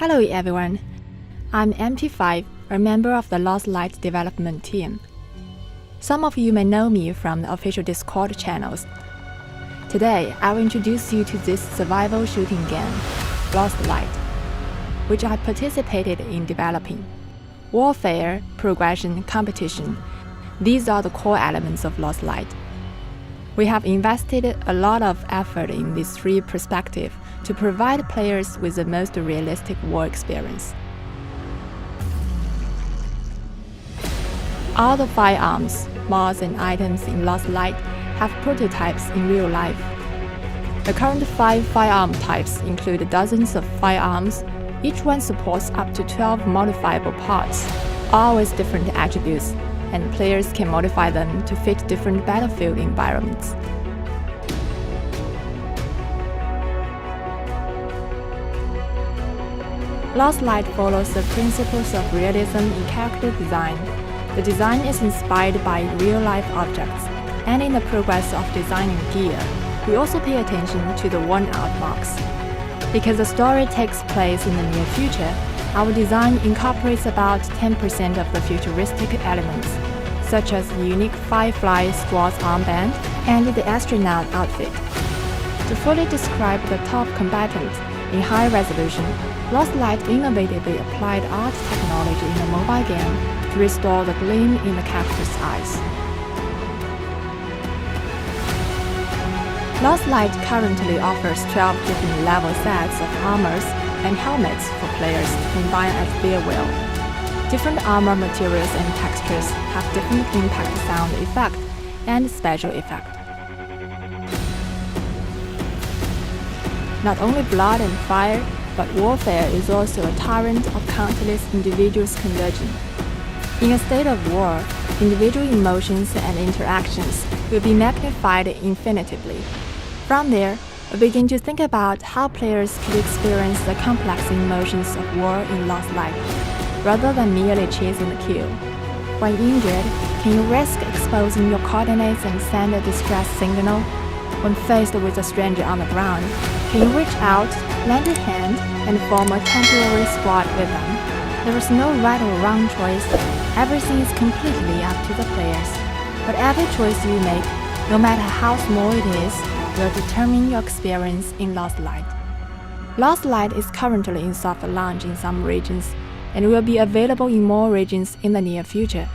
Hello everyone, I'm MT5, a member of the Lost Light development team. Some of you may know me from the official Discord channels. Today, I will introduce you to this survival shooting game, Lost Light, which I participated in developing. Warfare, progression, competition, these are the core elements of Lost Light. We have invested a lot of effort in these three perspectives to provide players with the most realistic war experience. All the firearms, mods and items in Lost Light have prototypes in real life. The current 5 firearm types include dozens of firearms. Each one supports up to 12 modifiable parts, all with different attributes, and players can modify them to fit different battlefield environments. Lost Light follows the principles of realism in character design. The design is inspired by real-life objects, and in the progress of designing gear, we also pay attention to the worn-out marks. Because the story takes place in the near future, our design incorporates about 10% of the futuristic elements, such as the unique Firefly Squad's armband and the astronaut outfit. To fully describe the top combatant in high resolution, Lost Light innovatively applied art technology in a mobile game to restore the gleam in the character's eyes. Lost Light currently offers 12 different level sets of armors and helmets for players to combine at their will. Different armor materials and textures have different impact sound effect and special effect. Not only blood and fire, but warfare is also a torrent of countless individuals converging. In a state of war, individual emotions and interactions will be magnified infinitively. From there, we begin to think about how players could experience the complex emotions of war in Lost Light, rather than merely chasing the kill. When injured, can you risk exposing your coordinates and send a distress signal? When faced with a stranger on the ground, can you reach out, lend a hand, and form a temporary squad with them? There is no right or wrong choice. Everything is completely up to the players. But every choice you make, no matter how small it is, will determine your experience in Lost Light. Lost Light is currently in soft launch in some regions, and will be available in more regions in the near future.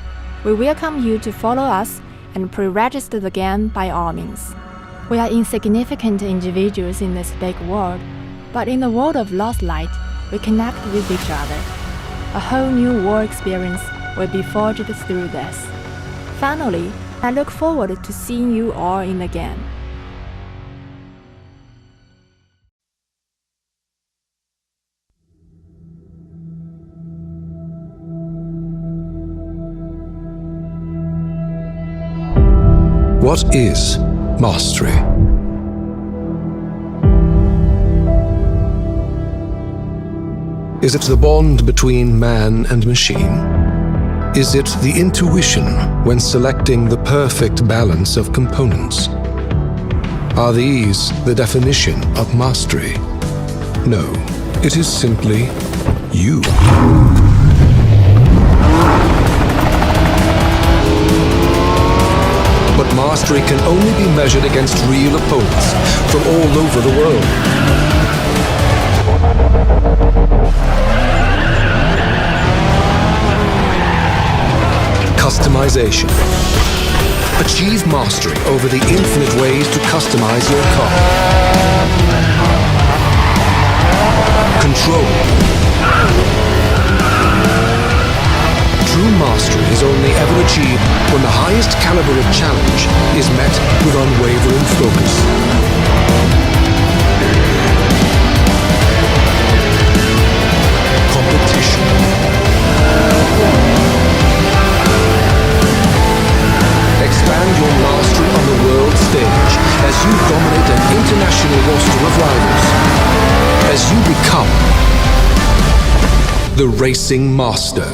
We welcome you to follow us and pre-register the game by all means. We are insignificant individuals in this big world, but in the world of Lost Light, we connect with each other. A whole new war experience will be forged through this. Finally, I look forward to seeing you all in the game. What is mastery? Is it the bond between man and machine? Is it the intuition when selecting the perfect balance of components? Are these the definition of mastery? No, it is simply you. But mastery can only be measured against real opponents from all over the world. Customization. Achieve mastery over the infinite ways to customize your car. Control. True mastery is only ever achieved when the highest caliber of challenge is met with unwavering focus. Competition. Expand your mastery on the world stage as you dominate an international roster of rivals. As you become the racing master.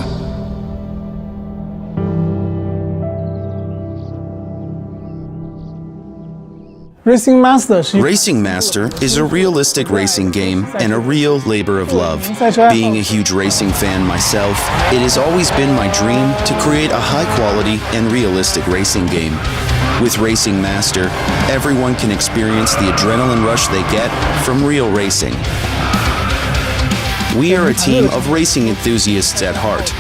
Racing Master 是 Racing Master is a realistic racing game and a real labor of love. Being a huge racing fan myself, it has always been my dream to create a high-quality and realistic racing game. With Racing Master, everyone can experience the adrenaline rush they get from real racing. We are a team of racing enthusiasts at heart.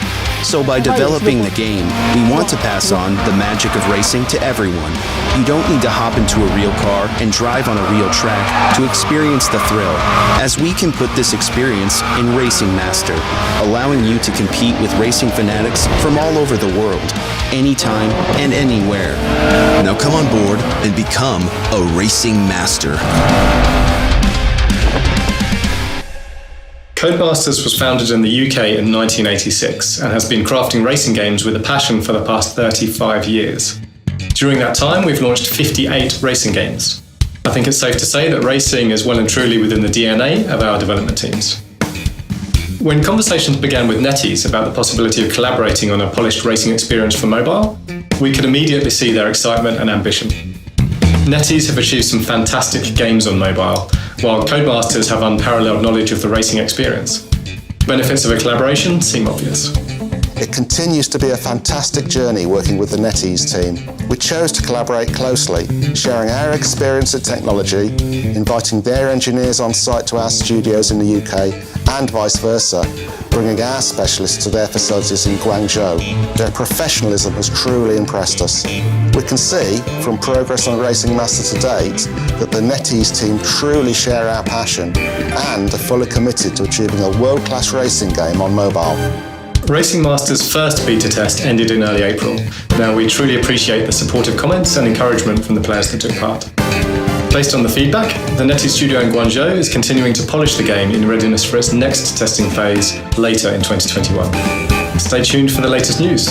So by developing the game, we want to pass on the magic of racing to everyone. You don't need to hop into a real car and drive on a real track to experience the thrill, as we can put this experience in Racing Master, allowing you to compete with racing fanatics from all over the world, anytime and anywhere. Now come on board and become a Racing Master. Codemasters was founded in the UK in 1986 and has been crafting racing games with a passion for the past 35 years. During that time, we've launched 58 racing games. I think it's safe to say that racing is well and truly within the DNA of our development teams. When conversations began with NetEase about the possibility of collaborating on a polished racing experience for mobile, we could immediately see their excitement and ambition. NetEase have achieved some fantastic games on mobile, while Codemasters have unparalleled knowledge of the racing experience. Benefits of a collaboration seem obvious. It continues to be a fantastic journey working with the NetEase team. We chose to collaborate closely, sharing our experience at technology, inviting their engineers on site to our studios in the UK, and vice versa, bringing our specialists to their facilities in Guangzhou. Their professionalism has truly impressed us. We can see, from progress on Racing Master to date, that the NetEase team truly share our passion and are fully committed to achieving a world-class racing game on mobile. Racing Master's first beta test ended in early April. Now, we truly appreciate the supportive comments and encouragement from the players that took part. Based on the feedback, the NetEase studio in Guangzhou is continuing to polish the game in readiness for its next testing phase later in 2021. Stay tuned for the latest news.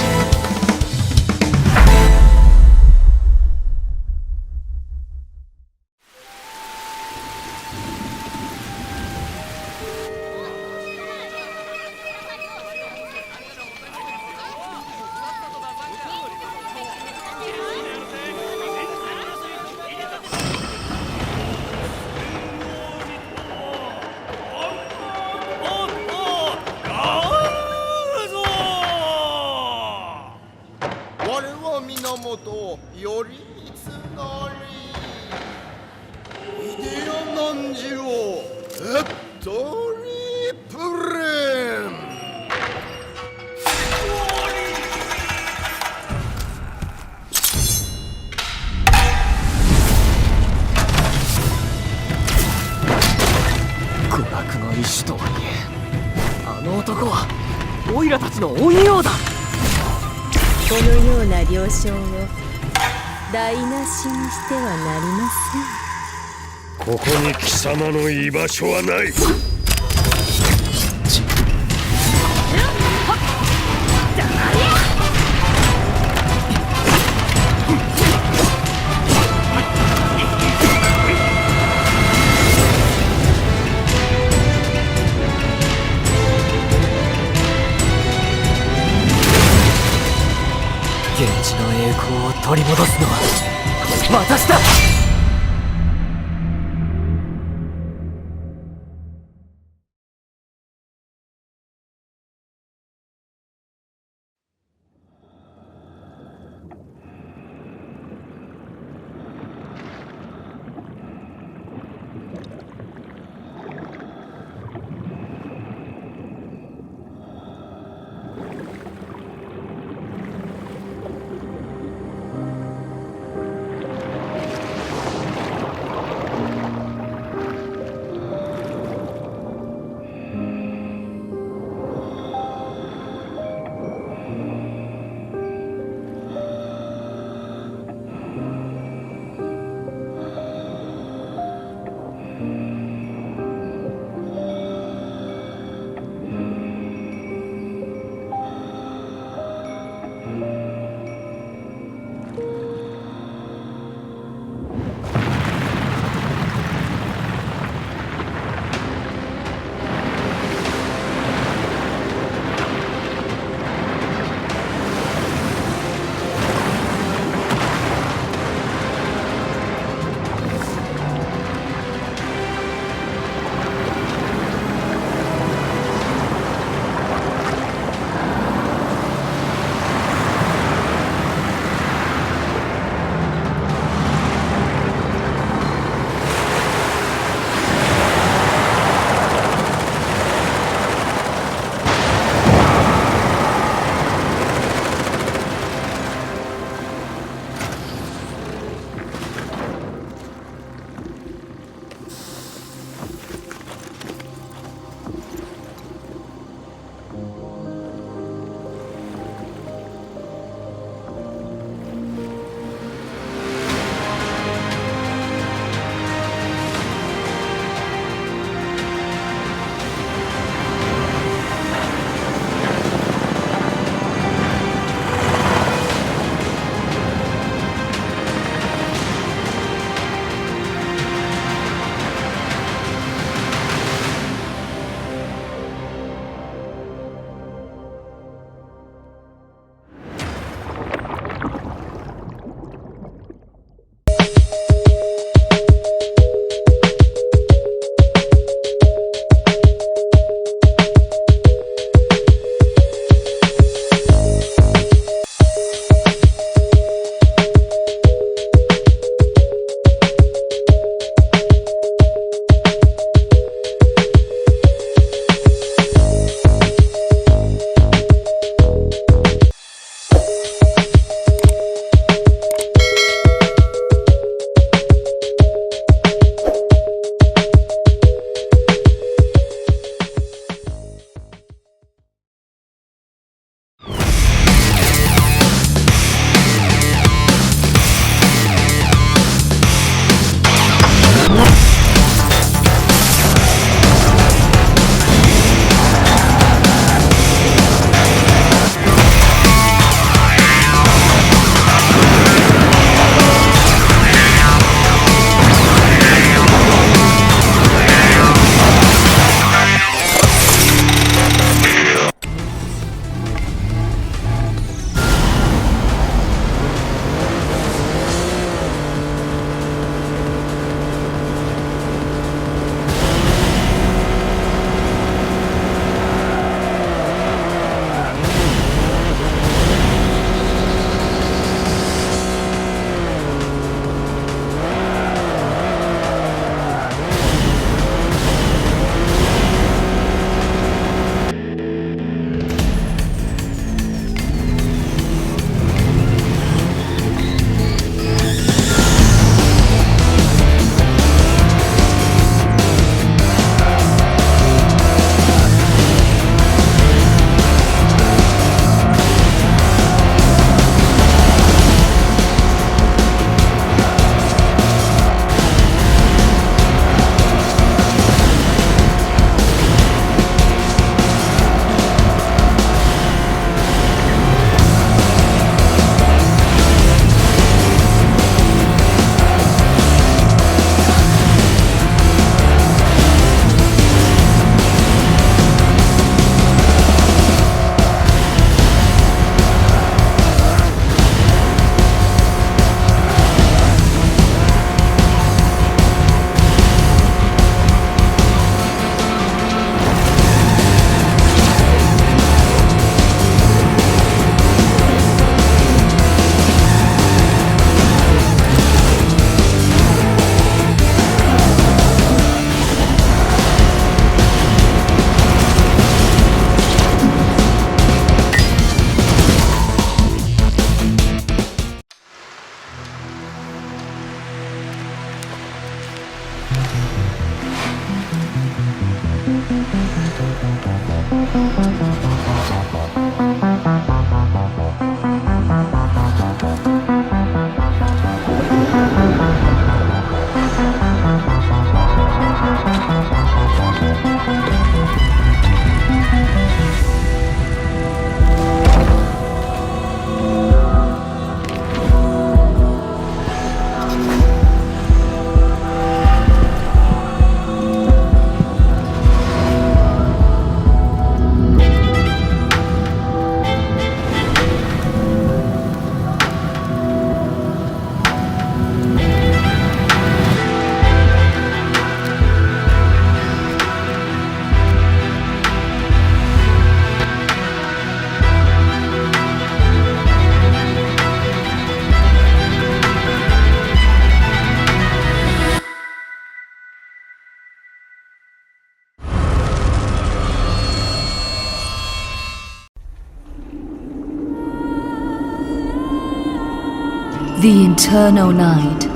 The eternal night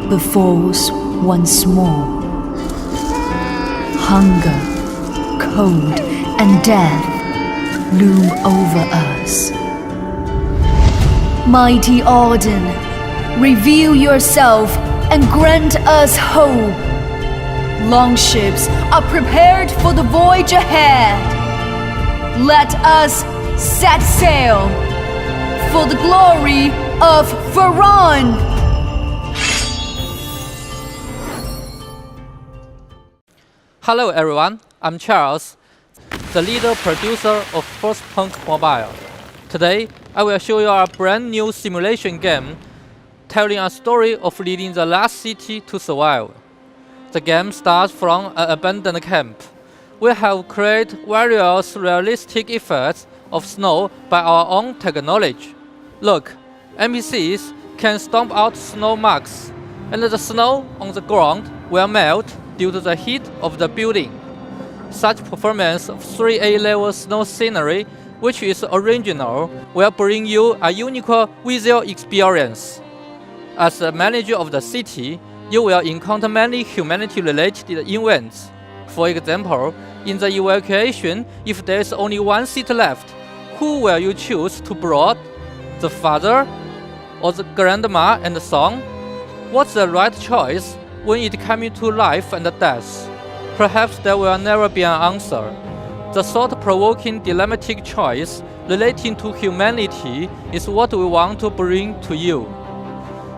befalls once more. Hunger, cold, and death loom over us. Mighty Odin, reveal yourself and grant us hope. Longships are prepared for the voyage ahead. Let us set sail for the glory of Faron! Hello everyone, I'm Charles, the leader producer of Frostpunk Mobile. Today, I will show you a brand new simulation game telling a story of leading the last city to survive. The game starts from an abandoned camp. We have created various realistic effects of snow by our own technology. Look, NPCs can stomp out snow marks, and the snow on the ground will melt due to the heat of the building. Such performance of 3A level snow scenery, which is original, will bring you a unique visual experience. As the manager of the city, you will encounter many humanity-related events. For example, in the evacuation, if there is only one seat left, who will you choose to board? The father or the grandma and son? What's the right choice when it comes to life and death? Perhaps there will never be an answer. The thought-provoking dilemmatic choice relating to humanity is what we want to bring to you.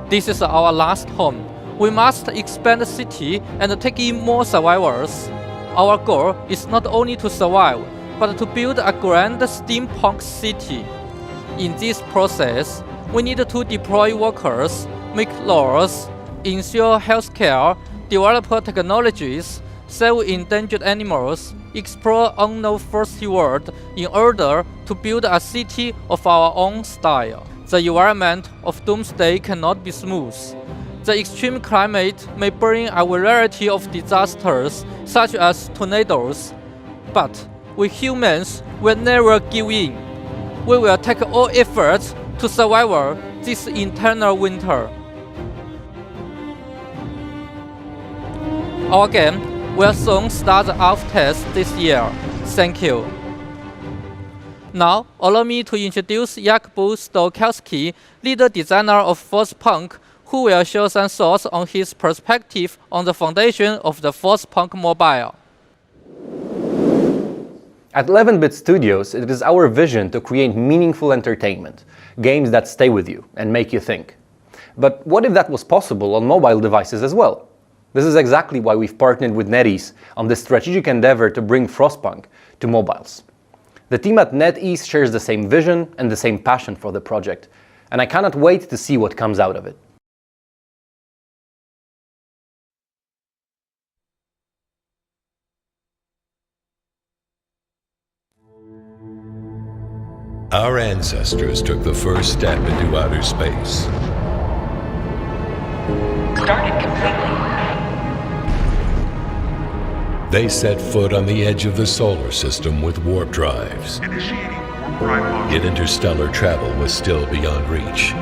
This is our last home. We must expand the city and take in more survivors. Our goal is not only to survive, but to build a grand steampunk city. In this process, we need to deploy workers, make laws, ensure healthcare, develop technologies, save endangered animals, explore unknown first world in order to build a city of our own style. The environment of Doomsday cannot be smooth. The extreme climate may bring a variety of disasters, such as tornadoes. But we humans will never give in. We will take all efforts to survive this eternal winter. Our game will soon start the alpha test this year. Thank you. Now, allow me to introduce Jakub Stokowski, leader designer of Frostpunk, who will share some thoughts on his perspective on the foundation of the Frostpunk Mobile. At 11-Bit Studios, it is our vision to create meaningful entertainment, games that stay with you and make you think. But what if that was possible on mobile devices as well? This is exactly why we've partnered with NetEase on this strategic endeavor to bring Frostpunk to mobiles. The team at NetEase shares the same vision and the same passion for the project, and I cannot wait to see what comes out of it. Our ancestors took the first step into outer space. Started completely. They set foot on the edge of the solar system with warp drives. Initiating warp drive mode. Yet interstellar travel was still beyond reach.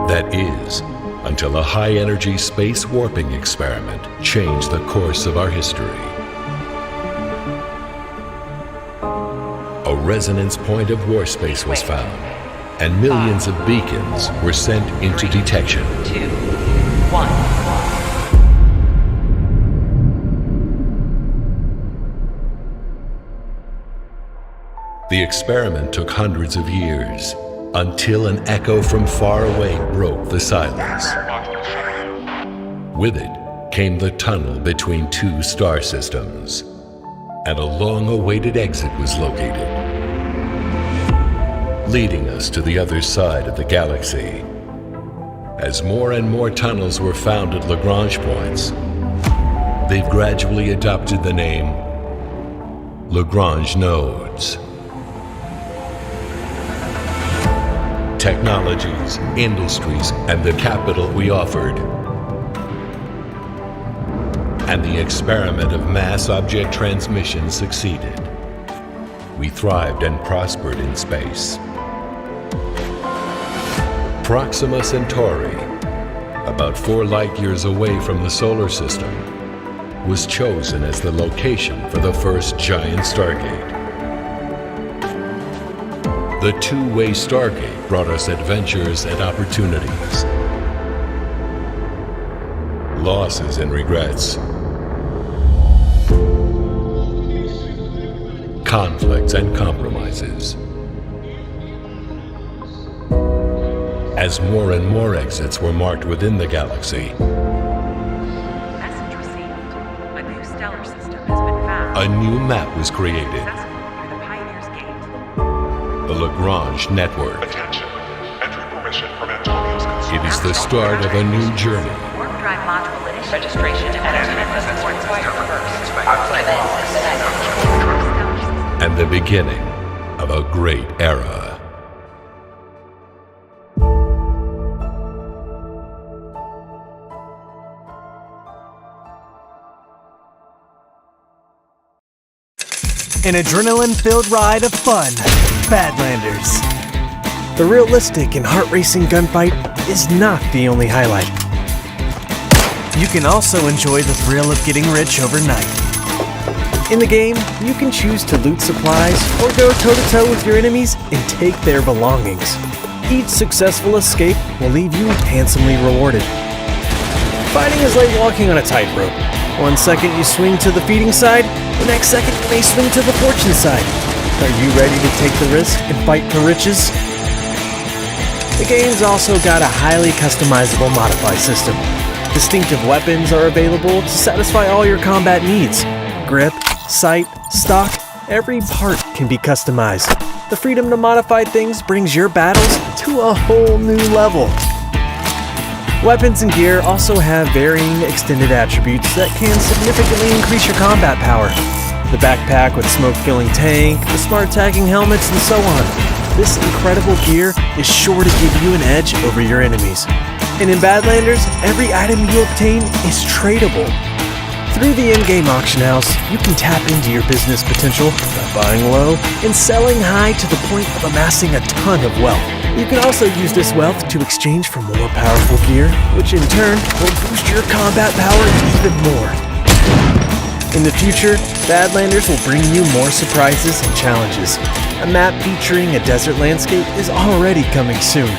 That is, until a high-energy space warping experiment changed the course of our history. A resonance point of war space was found, and millions of beacons were sent into detection. 2, 1. The experiment took hundreds of years, until an echo from far away broke the silence. With it came the tunnel between two star systems, and a long-awaited exit was located, leading us to the other side of the galaxy. As more and more tunnels were found at Lagrange points, they've gradually adopted the name Lagrange nodes. Technologies, industries, and the capital we offered. And the experiment of mass object transmission succeeded. We thrived and prospered in space. Proxima Centauri, about 4 light-years away from the solar system, was chosen as the location for the first giant stargate. The two-way stargate brought us adventures and opportunities, losses and regrets, conflicts and compromises. As more and more exits were marked within the galaxy, Message received. A new stellar system has been found. a new map was created, Successful near the Pioneer's Gate. the Lagrange network. Attention. Entry permission from Antonio's It is the start of a new journey, Warp drive module initial registration and attendance support reversed. and the beginning of a great era. An adrenaline-filled ride of fun, Badlanders. The realistic and heart-racing gunfight is not the only highlight. You can also enjoy the thrill of getting rich overnight. In the game, you can choose to loot supplies or go toe-to-toe with your enemies and take their belongings. Each successful escape will leave you handsomely rewarded. Fighting is like walking on a tightrope. 1 second you swing to the feeding side, the next second you may swing to the fortune side. Are you ready to take the risk and fight for riches? The game's also got a highly customizable modify system. Distinctive weapons are available to satisfy all your combat needs. Grip, sight, stock, every part can be customized. The freedom to modify things brings your battles to a whole new level. Weapons and gear also have varying extended attributes that can significantly increase your combat power. The backpack with smoke-filling tank, the smart tagging helmets, and so on. This incredible gear is sure to give you an edge over your enemies. And in Badlanders, every item you obtain is tradable. Through the in-game auction house, you can tap into your business potential by buying low and selling high to the point of amassing a ton of wealth. You can also use this wealth to exchange for more powerful gear, which in turn will boost your combat power even more. In the future, Badlanders will bring you more surprises and challenges. A map featuring a desert landscape is already coming soon.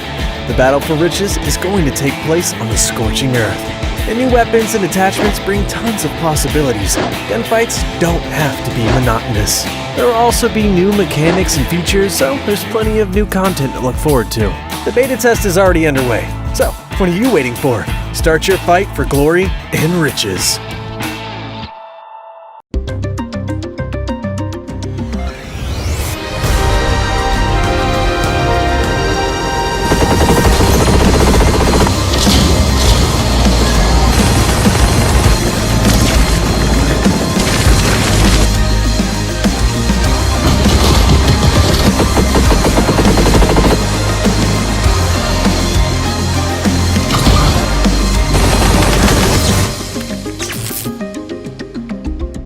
The battle for riches is going to take place on the scorching earth. And new weapons and attachments bring tons of possibilities. Gunfights don't have to be monotonous. There will also be new mechanics and features, so there's plenty of new content to look forward to. The beta test is already underway, so what are you waiting for? Start your fight for glory and riches.